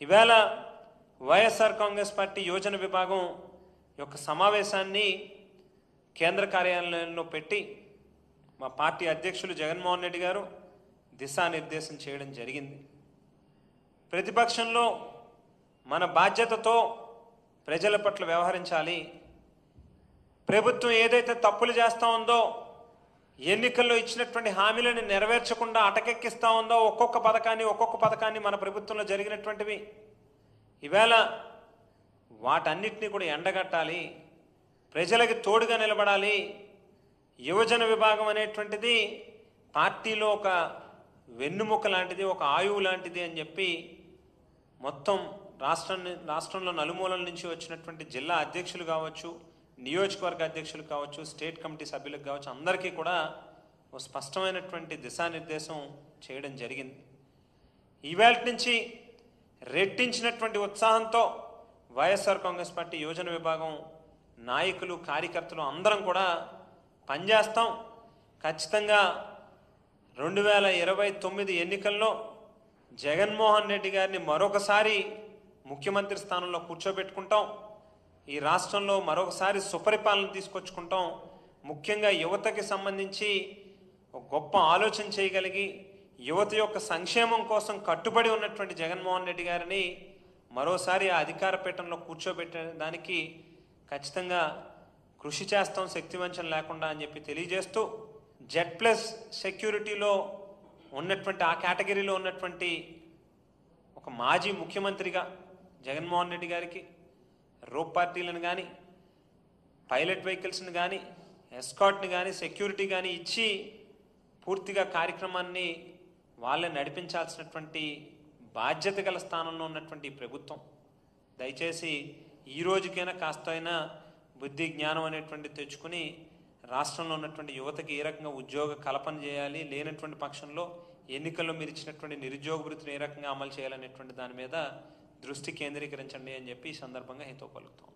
ఇవాళ వైఎస్ఆర్ కాంగ్రెస్ పార్టీ యోజన విభాగం యొక్క సమావేశాన్ని కేంద్ర కార్యాలయంలో పెట్టి మా పార్టీ అధ్యక్షులు జగన్మోహన్ రెడ్డి గారు దిశానిర్దేశం చేయడం జరిగింది. ప్రతిపక్షంలో మన బాధ్యతతో ప్రజల పట్ల వ్యవహరించాలి. ప్రభుత్వం ఏదైతే తప్పులు చేస్తూ ఉందో, ఎన్నికల్లో ఇచ్చినటువంటి హామీలను నెరవేర్చకుండా అటకెక్కిస్తూ ఉందో, ఒక్కొక్క పథకాన్ని మన ప్రభుత్వంలో జరిగినటువంటివి ఇవాళ వాటన్నిటినీ కూడా ఎండగట్టాలి. ప్రజలకి తోడుగా నిలబడాలి. యువజన విభాగం అనేటువంటిది పార్టీలో ఒక వెన్నుముక లాంటిది, ఒక ఆయువు లాంటిది అని చెప్పి మొత్తం రాష్ట్రంలో నలుమూలల నుంచి వచ్చినటువంటి జిల్లా అధ్యక్షులు కావచ్చు, నియోజకవర్గ అధ్యక్షులు కావచ్చు, స్టేట్ కమిటీ సభ్యులకు కావచ్చు, అందరికీ కూడా ఒక స్పష్టమైనటువంటి దిశానిర్దేశం చేయడం జరిగింది. ఈవేళ నుంచి రెట్టించినటువంటి ఉత్సాహంతో వైఎస్ఆర్ కాంగ్రెస్ పార్టీ యోజన విభాగం నాయకులు, కార్యకర్తలు అందరం కూడా పనిచేస్తాం. ఖచ్చితంగా 2029 ఎన్నికల్లో జగన్మోహన్ రెడ్డి గారిని మరొకసారి ముఖ్యమంత్రి స్థానంలో కూర్చోబెట్టుకుంటాం. ఈ రాష్ట్రంలో మరొకసారి సుపరిపాలన తీసుకొచ్చుకుంటాం. ముఖ్యంగా యువతకి సంబంధించి ఒక గొప్ప ఆలోచన చేయగలిగి యువత యొక్క సంక్షేమం కోసం కట్టుబడి ఉన్నటువంటి జగన్మోహన్ రెడ్డి గారిని మరోసారి ఆ అధికార పీఠంలో కూర్చోబెట్టడానికి ఖచ్చితంగా కృషి చేస్తాం, శక్తివంచన లేకుండా అని చెప్పి తెలియజేస్తూ, Z+ సెక్యూరిటీలో ఉన్నటువంటి ఆ కేటగిరీలో ఉన్నటువంటి ఒక మాజీ ముఖ్యమంత్రిగా జగన్మోహన్ రెడ్డి గారికి రోప్ పార్టీలను కానీ, పైలట్ వెహికల్స్ని కానీ, ఎస్కాట్ని కానీ, సెక్యూరిటీ కానీ ఇచ్చి పూర్తిగా కార్యక్రమాన్ని వాళ్ళే నడిపించాల్సినటువంటి బాధ్యత గల స్థానంలో ఉన్నటువంటి ప్రభుత్వం దయచేసి ఈ రోజుకైనా కాస్త అయినా బుద్ధి జ్ఞానం అనేటువంటి తెచ్చుకుని రాష్ట్రంలో ఉన్నటువంటి యువతకి ఏ రకంగా ఉద్యోగ కల్పన చేయాలి, లేనటువంటి పక్షంలో ఎన్నికల్లో మీరు ఇచ్చినటువంటి నిరుద్యోగ వృత్తిని ఏ రకంగా అమలు చేయాలనేటువంటి దాని మీద దృష్టి కేంద్రీకరించండి అని చెప్పి ఈ సందర్భంగా హితవు పలుకుతాం.